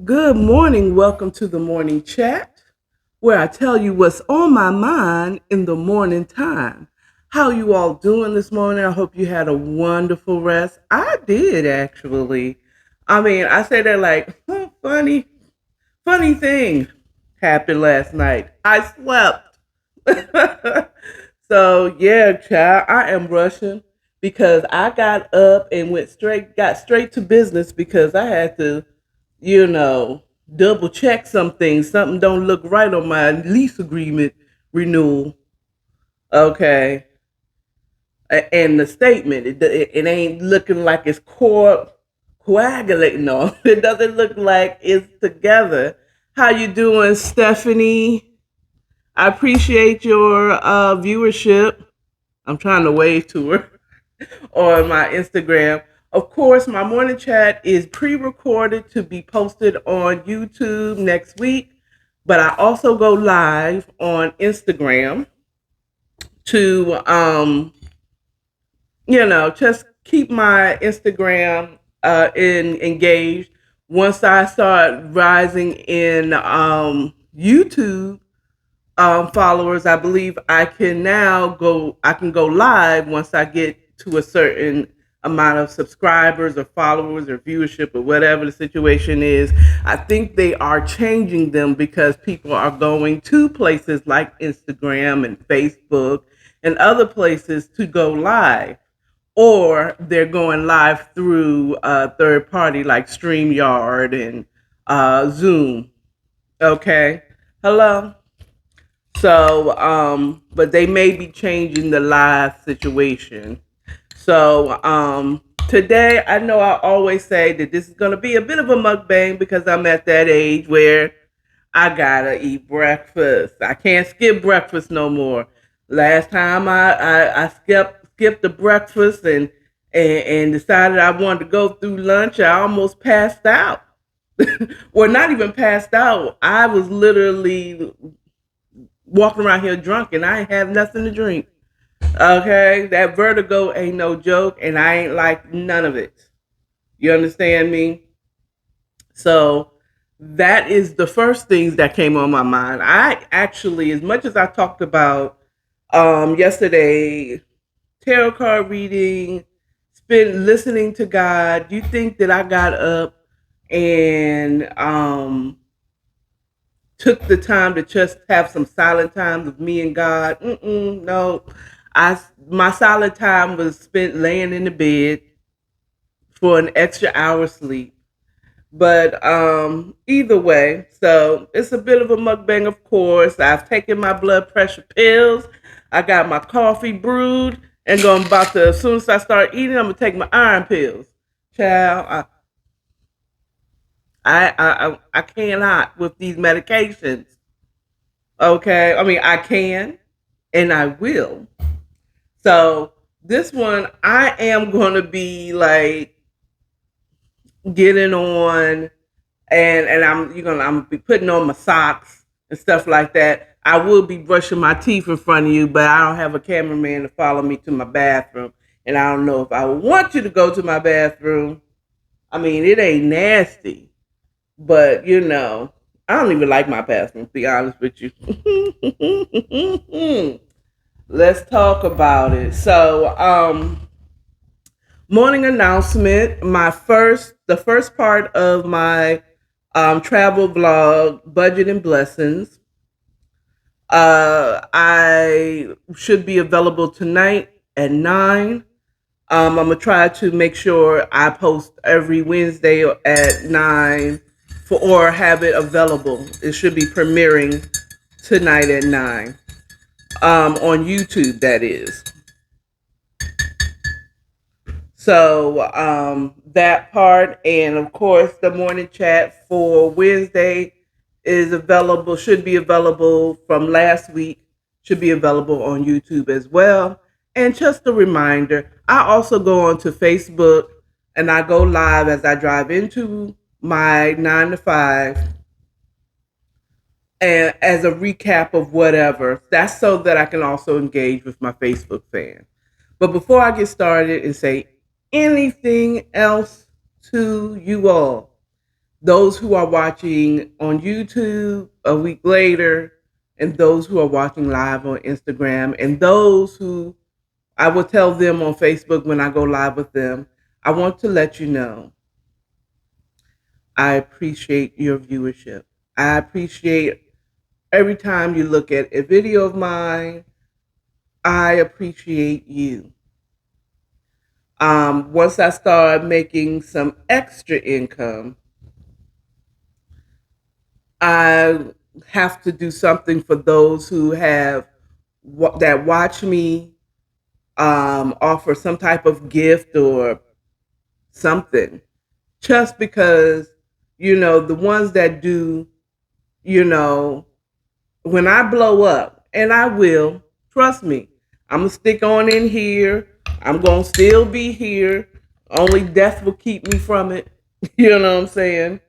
Good morning. Welcome to the morning chat where I tell you what's on my mind in the morning time. How you all doing this morning? I hope you had a wonderful rest. I did actually. I say that like, funny thing happened last night. I slept. So yeah, child, I am rushing because I got up and got straight to business because I had to, you know, double check some things. Something don't look right on my lease agreement renewal. Okay, and the statement it ain't looking like it's coagulating on. It doesn't look like it's together. How you doing, Stephanie? I appreciate your viewership. I'm trying to wave to her on my Instagram. Of course, my morning chat is pre-recorded to be posted on YouTube next week, but I also go live on Instagram to just keep my Instagram engaged. Once I start rising in YouTube followers, I believe I can go live once I get to a certain amount of subscribers or followers or viewership or whatever the situation is. I think they are changing them because people are going to places like Instagram and Facebook and other places to go live, or they're going live through third party like StreamYard and Zoom. Okay. Hello. So, but they may be changing the live situation. So, today I know I always say that this is going to be a bit of a mukbang because I'm at that age where I gotta eat breakfast. I can't skip breakfast no more. Last time I skipped the breakfast and decided I wanted to go through lunch. I almost passed out. Well, not even passed out. I was literally walking around here drunk and I ain't have nothing to drink. Okay, that vertigo ain't no joke, and I ain't like none of it. You understand me? So that is the first things that came on my mind. I actually, as much as I talked about yesterday, tarot card reading, spent listening to God. Do you think that I got up and took the time to just have some silent time with me and God? No, my silent time was spent laying in the bed for an extra hour sleep. But either way, so it's a bit of a mukbang, of course. I've taken my blood pressure pills. I got my coffee brewed, and going about to as soon as I start eating, I'm gonna take my iron pills. Child, I cannot with these medications. Okay, I mean I can and I will. So this one, I am gonna be like getting on, and I'm gonna be putting on my socks and stuff like that. I will be brushing my teeth in front of you, but I don't have a cameraman to follow me to my bathroom, and I don't know if I would want you to go to my bathroom. I mean, it ain't nasty, but I don't even like my bathroom, to be honest with you. Let's talk about it. So, morning announcement. The first part of my travel vlog, Budget and Blessings. I should be available tonight at 9. I'm gonna try to make sure I post every Wednesday at 9 or have it available. It should be premiering tonight at 9 on YouTube. That is. So that part, and of course, the morning chat for Wednesday is available. Should be available from last week. Should be available on YouTube as well. And just a reminder, I also go onto Facebook and I go live as I drive into my 9 to 5, and as a recap of whatever. That's so that I can also engage with my Facebook fans. But before I get started and say anything else to you all, those who are watching on YouTube a week later, and those who are watching live on Instagram, and those who I will tell them on Facebook when I go live with them. I want to let you know I appreciate your viewership. I appreciate every time you look at a video of mine. I appreciate you. Once I start making some extra income, I have to do something for those who have that watch me, offer some type of gift or something, just because the ones that do, you know when I blow up, and I will, trust me, I'm gonna stick on in here. I'm gonna still be here. Only death will keep me from it. You know what I'm saying?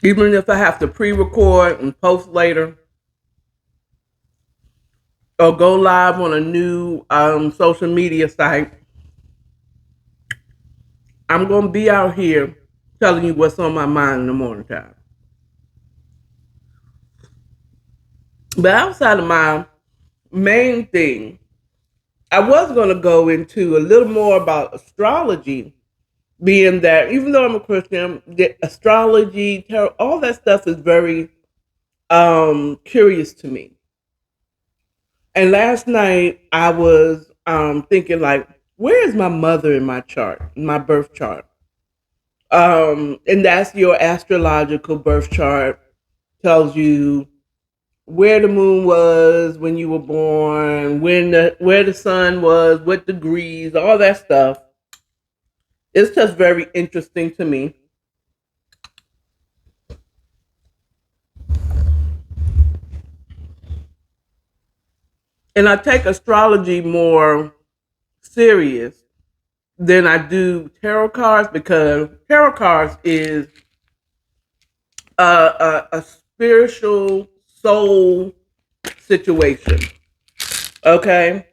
Even if I have to pre-record and post later, or go live on a new social media site, I'm gonna be out here telling you what's on my mind in the morning time. But outside of my main thing, I was gonna go into a little more about astrology, being that even though I'm a Christian, the astrology, tarot, all that stuff is very curious to me. And last night I was thinking, like, where is my mother in my chart, my birth chart? And that's your astrological birth chart. Tells you where the moon was when you were born, where the sun was, what degrees, all that stuff. It's just very interesting to me. And I take astrology more serious than I do tarot cards, because tarot cards is a spiritual soul situation. Okay,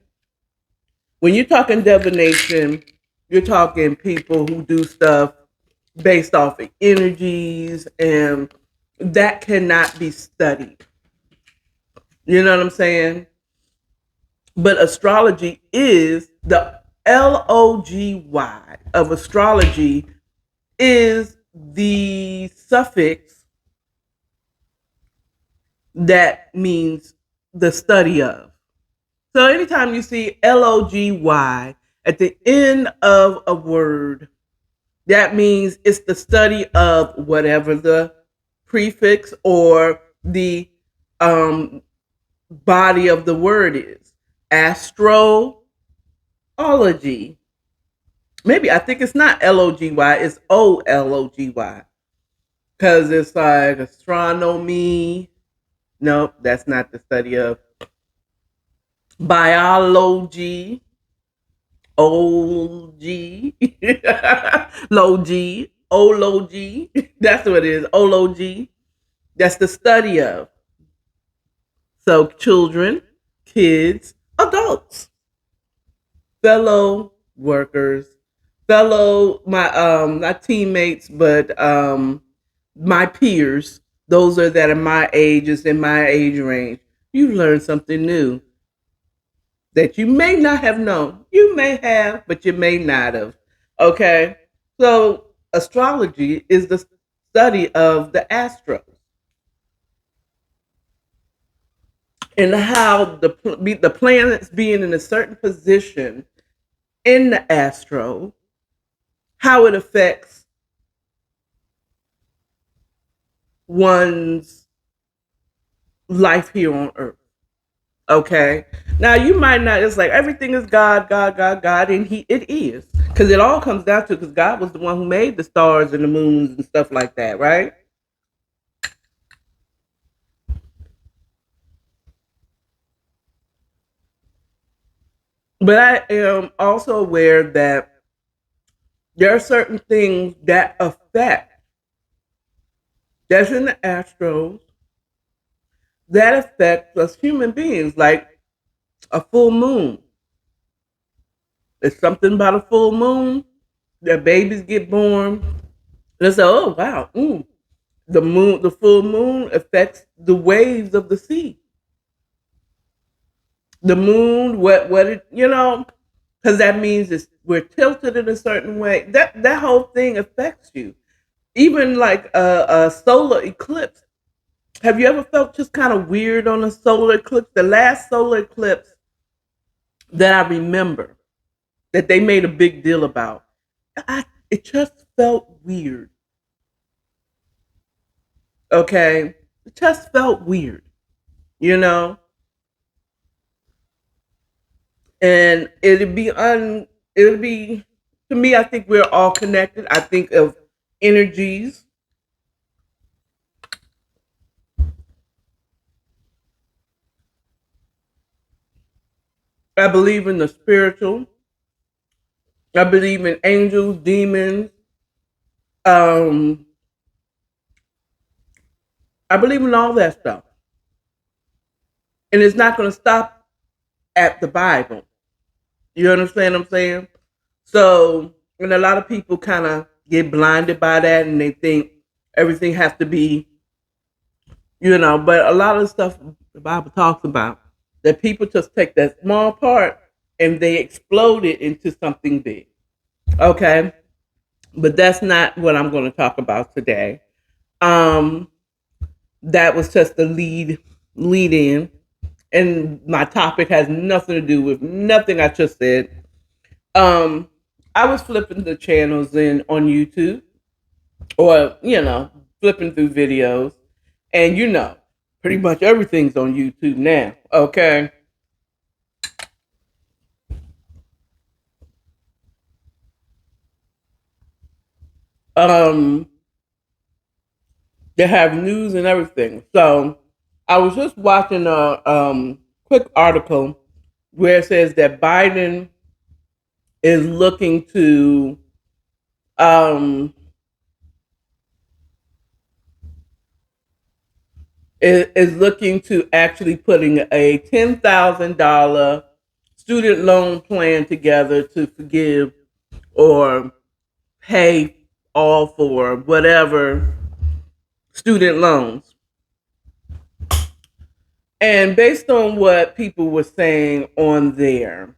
when you're talking divination, you're talking people who do stuff based off of energies, and that cannot be studied. You know what I'm saying? But astrology is the LOGY of astrology is the suffix that means the study of. So anytime you see LOGY at the end of a word, that means it's the study of whatever the prefix or the um, body of the word is. Astrology. Maybe I think it's not LOGY, it's OLOGY. Because it's like astronomy. Nope, that's not the study of biology. OG. Logy. Ology. That's what it is. Ology. That's the study of. So children, kids, adults, fellow workers, fellow my not teammates, but my peers, those are that are my ages, in my age range. You learn something new that you may not have known. You may have, but you may not have. Okay? So astrology is the study of the astros and how the planets being in a certain position in the astro, how it affects one's life here on earth. Okay. Now you might not. It's like everything is God, God, God, God, and it is, because it all comes down to, because God was the one who made the stars and the moons and stuff like that, right? But I am also aware that there are certain things that affect, that's in the astros, that affect us human beings, like a full moon. It's something about a full moon. Their babies get born. They say, "Oh wow, the moon, the full moon affects the waves of the sea. The moon, what it, because that means we're tilted in a certain way. That whole thing affects you. Even like a solar eclipse. Have you ever felt just kind of weird on a solar eclipse? The last solar eclipse that I remember that they made a big deal about, it just felt weird. Okay, it just felt weird, you know. And it'll be to me. I think we're all connected. I think of energies. I believe in the spiritual. I believe in angels, demons. Um, I believe in all that stuff, and it's not going to stop at the Bible. You understand what I'm saying? So, and a lot of people kind of get blinded by that, and they think everything has to be, But a lot of the stuff the Bible talks about, that people just take that small part and they explode it into something big. Okay, but that's not what I'm going to talk about today. Um, that was just the lead in, and my topic has nothing to do with nothing I just said. Um, I was flipping the channels in on YouTube, or flipping through videos, and pretty much everything's on YouTube now. Okay, um, they have news and everything. So I was just watching a quick article where it says that Biden is looking to um, is looking to actually putting a $10,000 student loan plan together to forgive or pay all for whatever student loans. And based on what people were saying on there,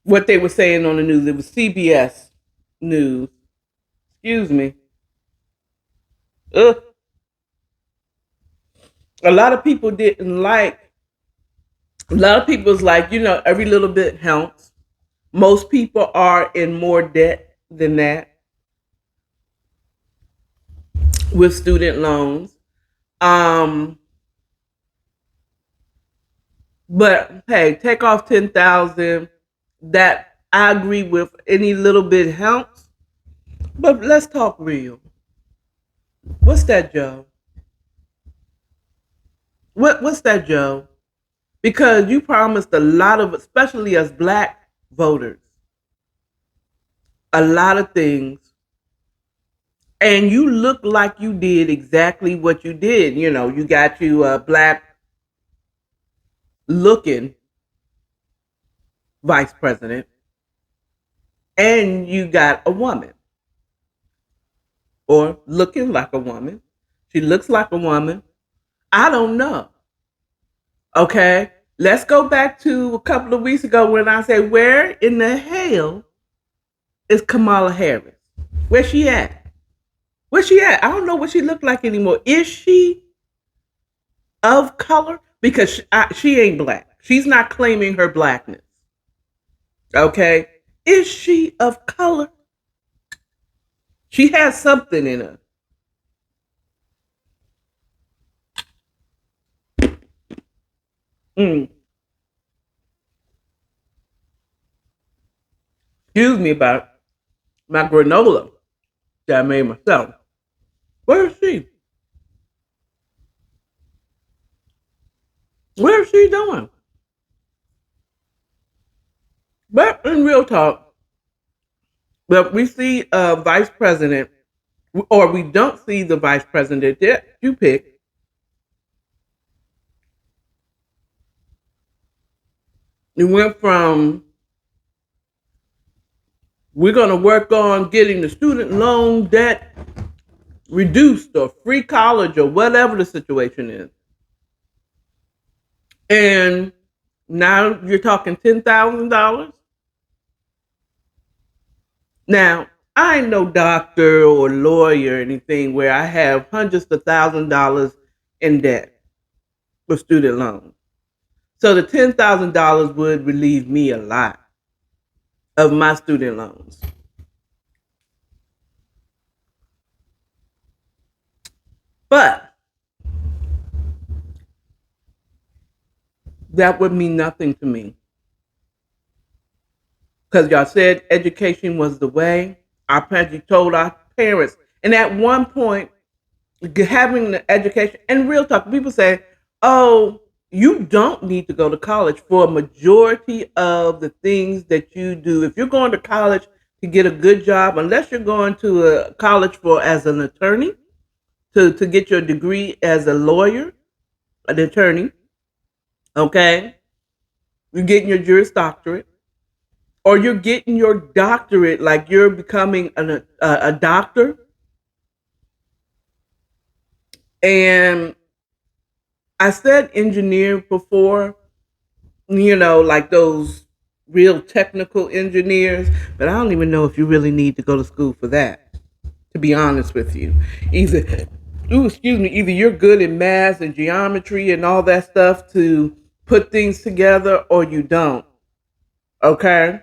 what they were saying on the news, it was CBS News. Excuse me. Ugh. A lot of people didn't like. A lot of people was like, every little bit helps. Most people are in more debt than that with student loans. Um, but hey, take off 10,000. That I agree with. Any little bit helps. But let's talk real. What's that, Joe? What's that, Joe? Because you promised a lot of, especially as black voters, a lot of things, and you look like you did exactly what you did. You got you a black looking vice president, and you got a woman, or looking like a woman. She looks like a woman. I don't know. Okay, let's go back to a couple of weeks ago when I said, "Where in the hell is Kamala Harris? Where's she at? Where's she at? I don't know what she looked like anymore. Is she of color? Because she ain't black. She's not claiming her blackness. Okay, is she of color? She has something in her. Mm, excuse me about my granola that I made myself. Where is she? Where is she doing? But in real talk, but we see a vice president, or we don't see the vice president that you pick. It went from We're going to work on getting the student loan debt reduced or free college or whatever the situation is. And now you're talking $10,000. Now, I ain't no doctor or lawyer or anything where I have hundreds of $1,000s in debt for student loans. So the $10,000 would relieve me a lot of my student loans. But that would mean nothing to me because y'all said education was the way. Our parents told our parents, and at one point, having the education and real talk, people say, "Oh, you don't need to go to college for a majority of the things that you do. If you're going to college to get a good job, unless you're going to a college for as an attorney to get your degree as a lawyer, an attorney, okay, you're getting your Juris Doctorate." Or you're getting your doctorate, like you're becoming a doctor. And I said engineer before, like those real technical engineers, but I don't even know if you really need to go to school for that, to be honest with you. Either you're good in math and geometry and all that stuff to put things together, or you don't. Okay?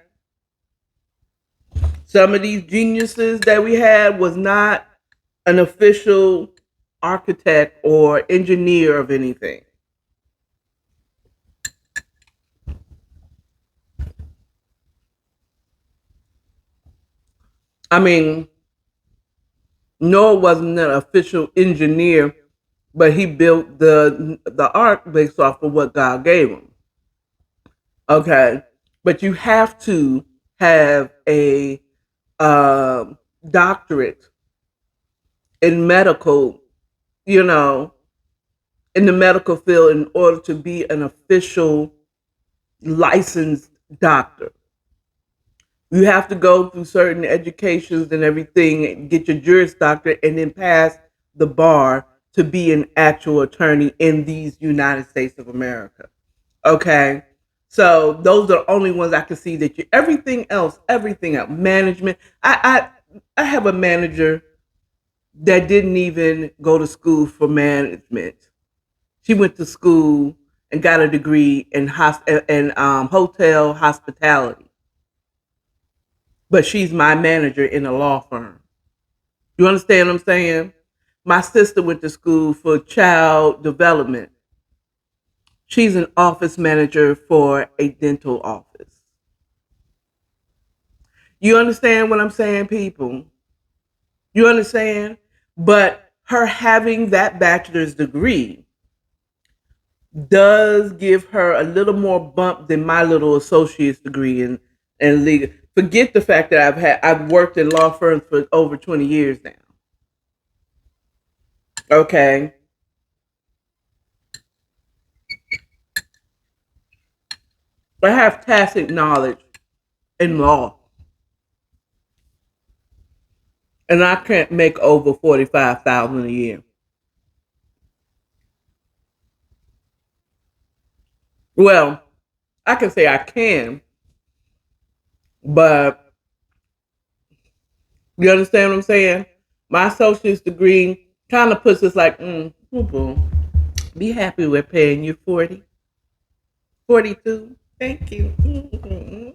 Some of these geniuses that we had was not an official architect or engineer of anything. I mean, Noah wasn't an official engineer, but he built the ark based off of what God gave him. Okay, but you have to have a doctorate in medical, you know, in the medical field in order to be an official licensed doctor. You have to go through certain educations and everything, and get your Juris Doctorate, and then pass the bar to be an actual attorney in these United States of America. Okay, so those are the only ones I can see that you. Everything else, management. I have a manager that didn't even go to school for management. She went to school and got a degree in hotel hospitality, but she's my manager in a law firm. You understand what I'm saying? My sister went to school for child development. She's an office manager for a dental office. You understand what I'm saying, people? You understand? But her having that bachelor's degree does give her a little more bump than my little associate's degree in legal. Forget the fact that I've worked in law firms for over 20 years now. Okay. I have tacit knowledge in law. And I can't make over 45,000 a year. Well, I can say I can, but you understand what I'm saying? My associate's degree kind of puts us like, be happy we're paying you 40, 42. Thank you. Mm-hmm.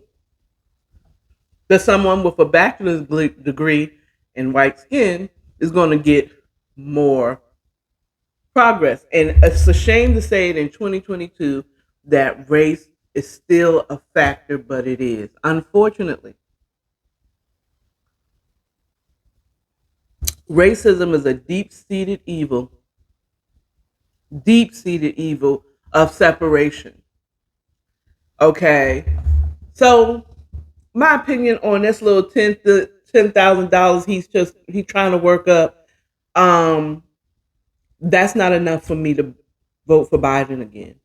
That someone with a bachelor's degree in white skin is going to get more progress. And it's a shame to say it in 2022 that race is still a factor, but it is. Unfortunately, racism is a deep seated evil of separation. Okay. So my opinion on this little $10,000 he's trying to work up, um, that's not enough for me to vote for Biden again.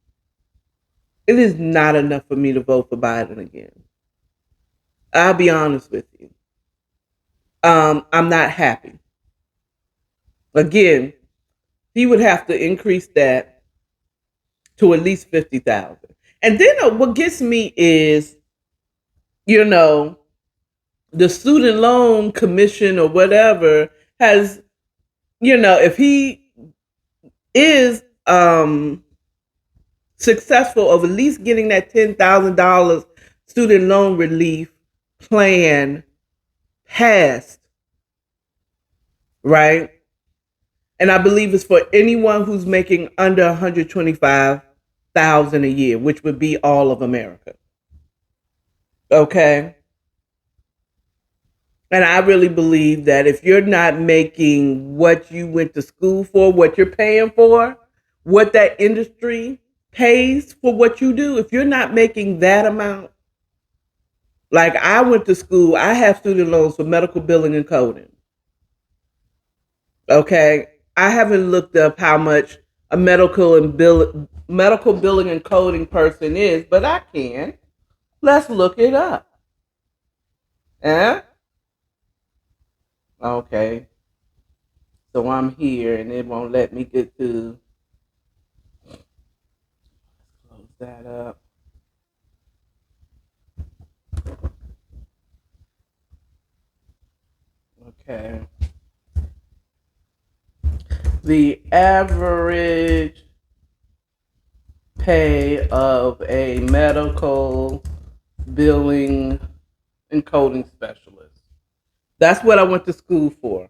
It is not enough for me to vote for Biden again. I'll be honest with you. I'm not happy. Again, he would have to increase that to at least 50,000. And then what gets me is, you know, the student loan commission or whatever has, if he is successful of at least getting that $10,000 student loan relief plan passed, right? And I believe it's for anyone who's making under 125,000 a year, which would be all of America. Okay? And I really believe that if you're not making what you went to school for, what you're paying for, what that industry pays for what you do, if you're not making that amount, like I went to school, I have student loans for medical billing and coding. Okay. I haven't looked up how much a medical billing and coding person is, but I can. Let's look it up. Eh? Okay. So I'm here and it won't let me get to close that up. Okay. The average pay of a medical billing and coding specialist. That's what I went to school for.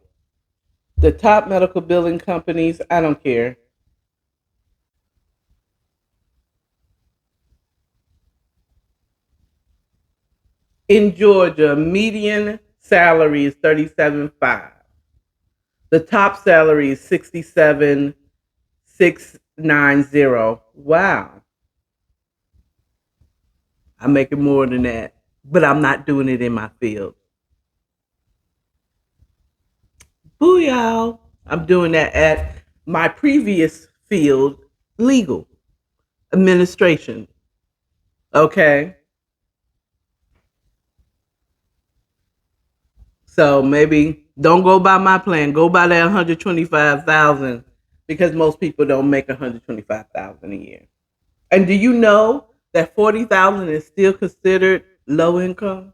The top medical billing companies, I don't care. In Georgia, median salary is 37.5. The top salary is 67,690. Wow. I'm making more than that, but I'm not doing it in my field. Booyah. I'm doing that at my previous field, legal administration. Okay. So maybe don't go by my plan. Go by that 125,000 because most people don't make 125,000 a year. And do you know that 40,000 is still considered low income?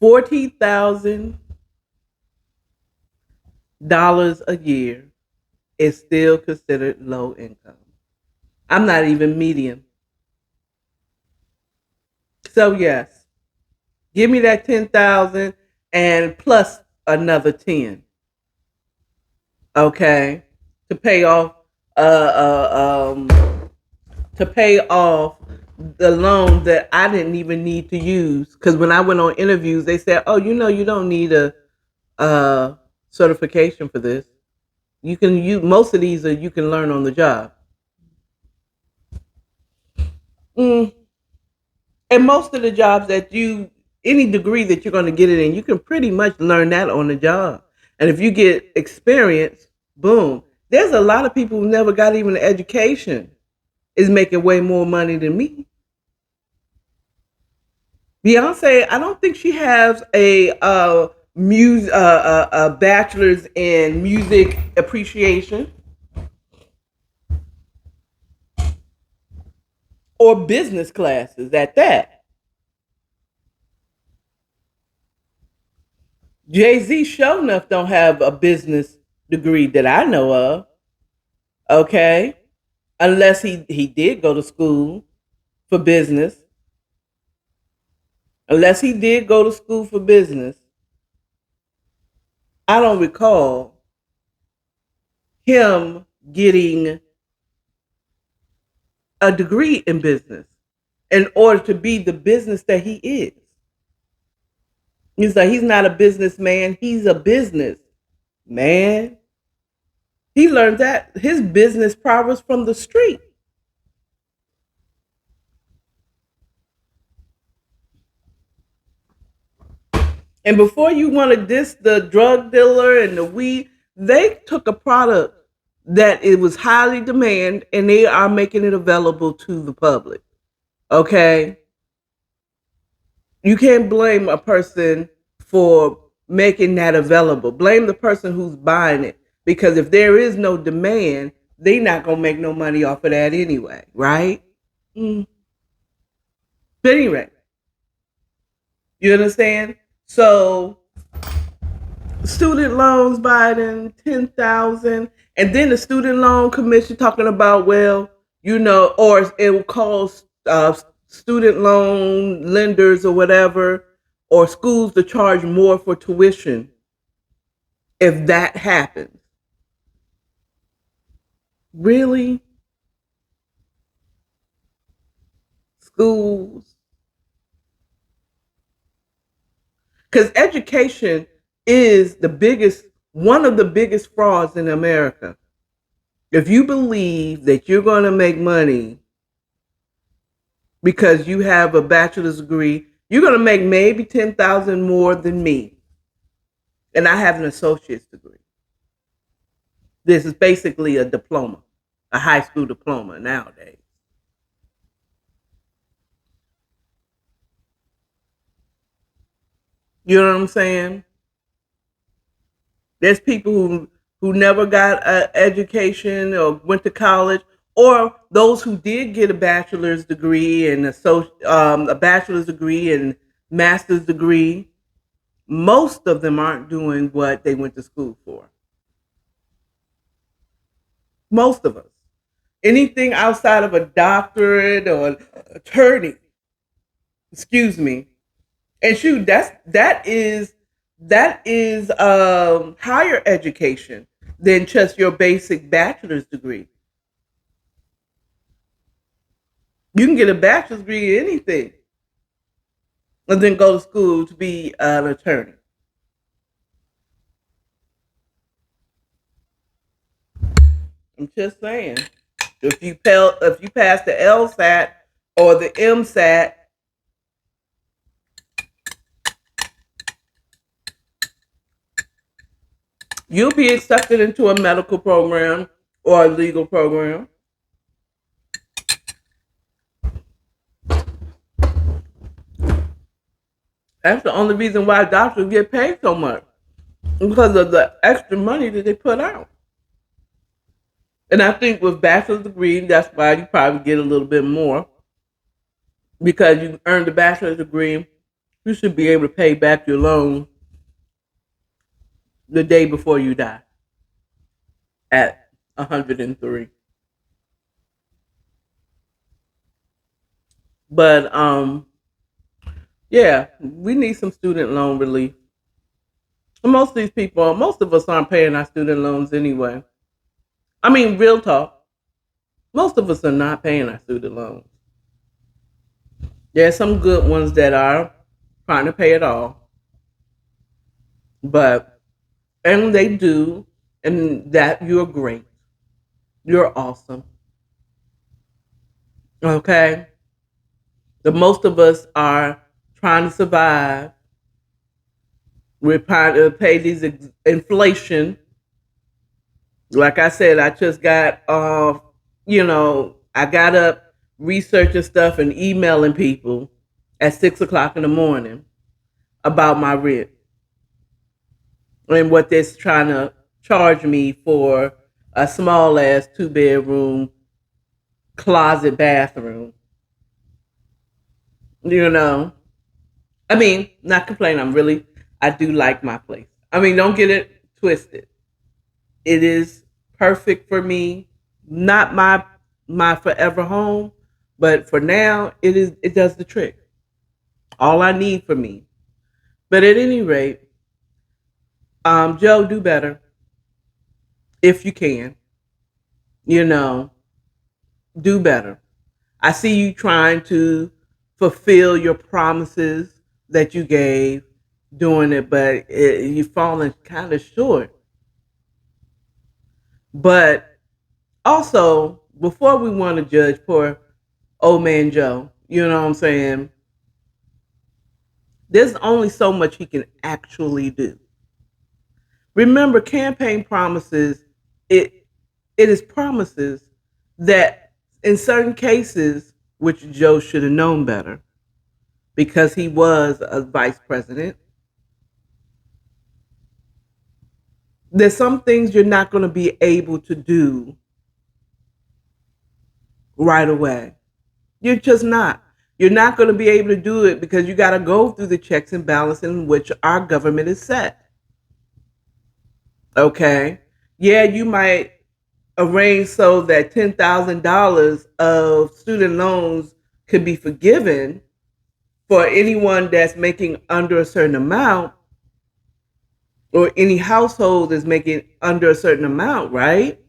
$40,000 a year is still considered low income. I'm not even median. So yes, give me that 10,000 and plus another 10. Okay, to pay off uh, uh to pay off the loan that I didn't even need to use. Because when I went on interviews, they said, "Oh, you don't need a certification for this. You can use most of these, you can learn on the job." Mm. And most of the jobs any degree that you're going to get it in, you can pretty much learn that on the job. And if you get experience, boom. There's a lot of people who never got even an education is making way more money than me. Beyonce, I don't think she has a bachelor's in music appreciation or business classes at that. Jay-Z sure enough don't have a business degree that I know of. Okay. Unless he did go to school for business. Unless he did go to school for business. I don't recall him getting a degree in business in order to be the business that he is. He's not a businessman, he's a business man. He learned that his business prowess from the street. And before you want to diss the drug dealer and the weed, they took a product that it was highly demand and they are making it available to the public. Okay. You can't blame a person for making that available. Blame the person who's buying it, because if there is no demand, they're not gonna make no money off of that anyway, right? Mm. But anyway, you understand? So student loans, Biden, 10,000, and then the student loan commission talking about, well, or it will cause student loan lenders or whatever, or schools to charge more for tuition if that happens. Really? Schools? Because education is one of the biggest frauds in America. If you believe that you're going to make money because you have a bachelor's degree, you're going to make maybe 10,000 more than me. And I have an associate's degree. This is basically a diploma, a high school diploma nowadays. You know what I'm saying? There's people who never got an education or went to college, or those who did get a bachelor's degree and a bachelor's degree and master's degree. Most of them aren't doing what they went to school for. Most of us. Anything outside of a doctorate or an attorney, excuse me. And shoot, that is higher education than just your basic bachelor's degree. You can get a bachelor's degree in anything and then go to school to be an attorney. I'm just saying. If you pass the LSAT or the MSAT, you'll be accepted into a medical program or a legal program. That's the only reason why doctors get paid so much, because of the extra money that they put out. And I think with bachelor's degree, that's why you probably get a little bit more, because you earned a bachelor's degree. You should be able to pay back your loan the day before you die at 103. But yeah, we need some student loan relief. Most of these people, most of us aren't paying our student loans anyway. I mean, real talk. Most of us are not paying our student loans. There's some good ones that are trying to pay it all, but and they do, and that you're great. You're awesome. Okay? The most of us are trying to survive. We're trying to pay these inflation. Like I said, I just got I got up researching stuff and emailing people at 6 o'clock in the morning about my rent and what they're trying to charge me for a small ass 2 bedroom closet bathroom. You know, I mean, not complaining. I do like my place. I mean, don't get it twisted. It is perfect for me. Not my forever home, but for now, it does the trick. All I need for me. But at any rate, Joe, do better if you can. You know, do better. I see you trying to fulfill your promises that you gave doing it, but you've fallen kind of short. But also, before we want to judge poor old man Joe, you know what I'm saying? There's only so much he can actually do. Remember, campaign promises, it it is promises that in certain cases, which Joe should have known better, because he was a vice president. There's some things you're not going to be able to do right away. You're just not. You're not going to be able to do it because you got to go through the checks and balances in which our government is set. Okay. Yeah, you might arrange so that $10,000 of student loans could be forgiven for anyone that's making under a certain amount, or any household is making under a certain amount, right?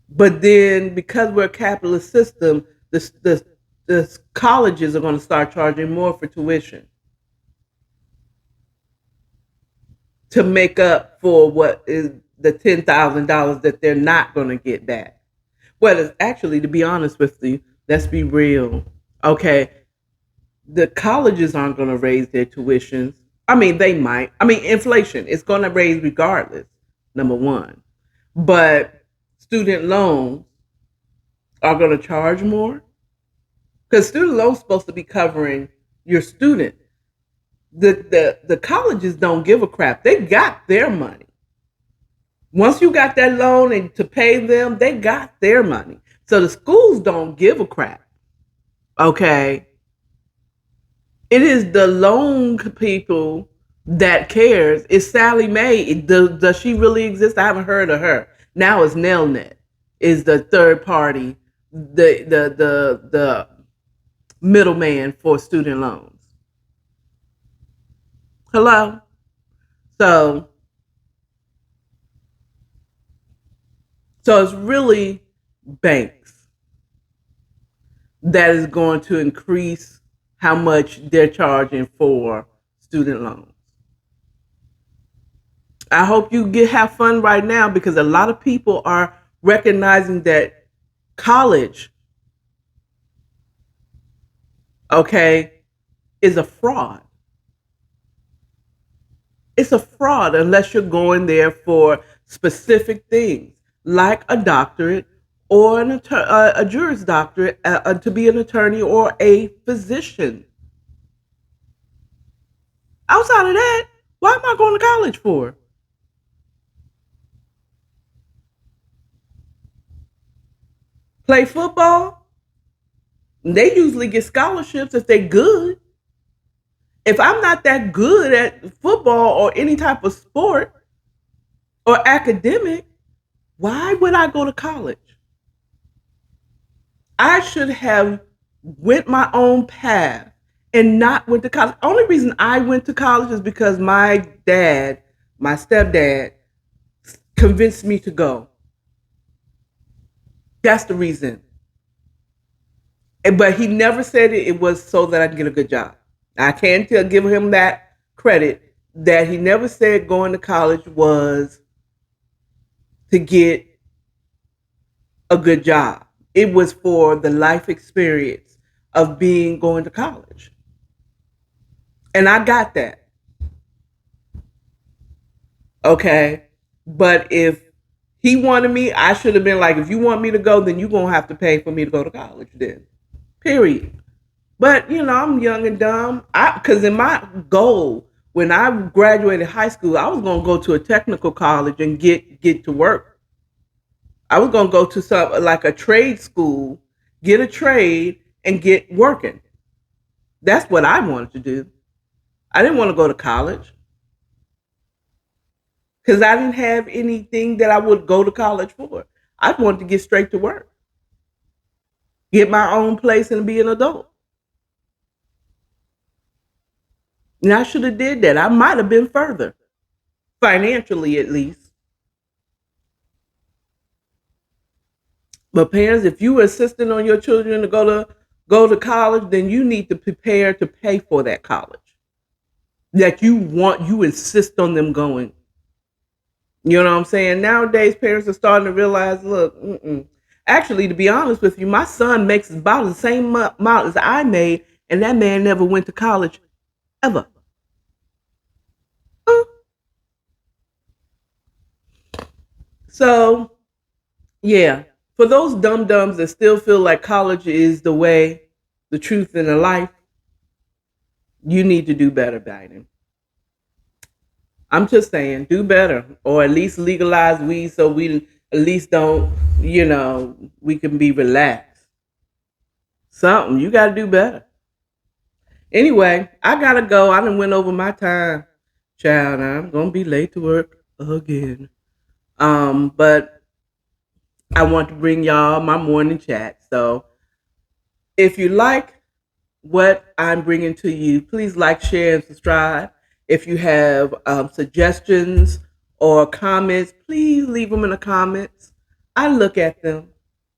But then because we're a capitalist system, the colleges are going to start charging more for tuition to make up for what is the $10,000 that they're not going to get back. Well, it's actually, to be honest with you, let's be real. Okay, the colleges aren't going to raise their tuitions. I mean, they might. I mean, inflation is going to raise regardless, number one. But student loans are going to charge more because student loans supposed to be covering your student. The colleges don't give a crap. They got their money. Once you got that loan and to pay them, they got their money. So the schools don't give a crap. Okay. It is the loan people that cares. It's Sally Mae. Does she really exist? I haven't heard of her. Now it's Nelnet is the third party, the middleman for student loans. Hello. So so it's really banks that is going to increase how much they're charging for student loans. I hope you get have fun right now because a lot of people are recognizing that college, okay, is a fraud. It's a fraud unless you're going there for specific things like a doctorate or a Juris Doctorate to be an attorney or a physician. Outside of that, why am I going to college for? Play football? They usually get scholarships if they're good. If I'm not that good at football or any type of sport or academic, why would I go to college? I should have went my own path and not went to college. Only reason I went to college is because my stepdad, convinced me to go. That's the reason. But he never said it was so that I could get a good job. I can't give him that credit that he never said going to college was to get a good job. It was for the life experience of being going to college. And I got that. Okay. But if he wanted me, I should have been like, if you want me to go, then you're going to have to pay for me to go to college then. Period. But, I'm young and dumb. Because in my goal, when I graduated high school, I was going to go to a technical college and get to work. I was going to go to some like a trade school, get a trade, and get working. That's what I wanted to do. I didn't want to go to college because I didn't have anything that I would go to college for. I wanted to get straight to work, get my own place, and be an adult. And I should have did that. I might have been further, financially at least. But parents, if you are insisting on your children to go to college, then you need to prepare to pay for that college that you insist on them going. You know what I'm saying? Nowadays, parents are starting to realize, look, actually, to be honest with you, my son makes about the same amount as I made, and that man never went to college ever. Uh, So, yeah, for those dum dums that still feel like college is the way, the truth in the life, you need to do better, Biden. I'm just saying, do better, or at least legalize weed so we at least don't, we can be relaxed. Something you got to do better. Anyway, I gotta go. I done went over my time, child. I'm gonna be late to work again. But I want to bring y'all my morning chat. So if you like what I'm bringing to you, please like, share, and subscribe. If you have suggestions or comments, please leave them in the comments. I look at them.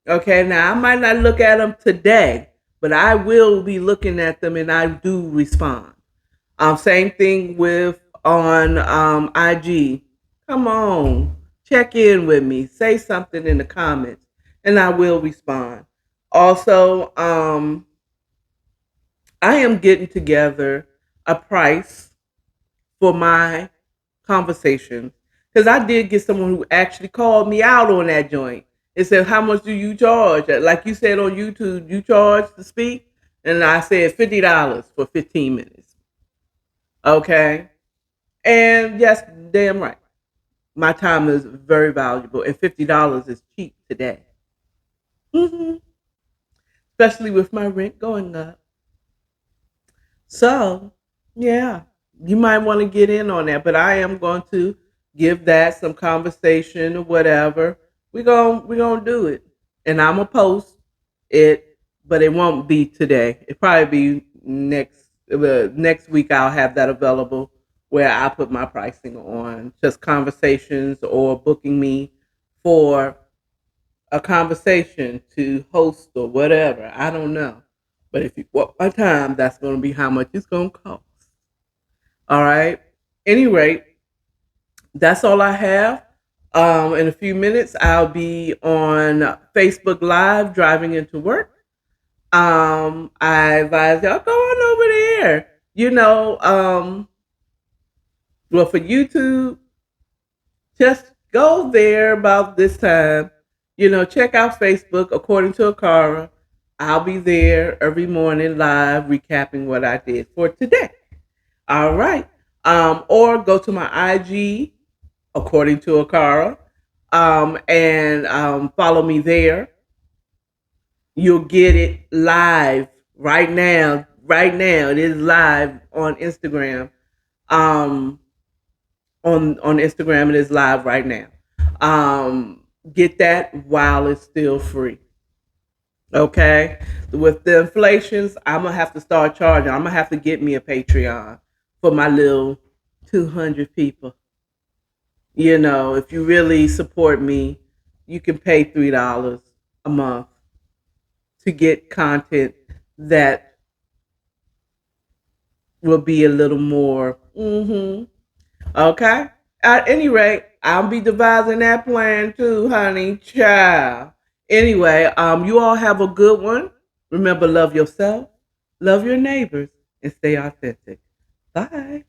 Okay, now I might not look at them today, but I will be looking at them and I do respond. Same thing with on IG. Come on, check in with me. Say something in the comments, and I will respond. Also, I am getting together a price for my conversation because I did get someone who actually called me out on that joint. It said, "How much do you charge?" Like you said on YouTube, you charge to speak, and I said $50 for 15 minutes. Okay, and yes, damn right, my time is very valuable, and $50 is cheap today, especially with my rent going up. So, yeah, you might want to get in on that, but I am going to give that some conversation or whatever. We gonna do it, and I'm gonna post it, but it won't be today. It probably be next week. I'll have that available where I put my pricing on just conversations or booking me for a conversation to host or whatever. I don't know. But if you want my time, that's going to be how much it's going to cost. All right. Any rate, that's all I have. In a few minutes, I'll be on Facebook Live driving into work. I advise y'all go on over there. Well, for YouTube, just go there about this time. Check out Facebook according to Akara. I'll be there every morning live recapping what I did for today. All right. Or go to my IG according to Akara. And follow me there. You'll get it live right now. Right now, it is live on Instagram. Um, on Instagram. It is live right now. Get that while it's still free. Okay. With the inflations, I'm gonna have to start charging. I'm gonna have to get me a Patreon for my little 200 people. If you really support me, you can pay $3 a month to get content that will be a little more. Okay. At any rate, I'll be devising that plan too, honey. Child. Anyway, you all have a good one. Remember, love yourself, love your neighbors, and stay authentic. Bye.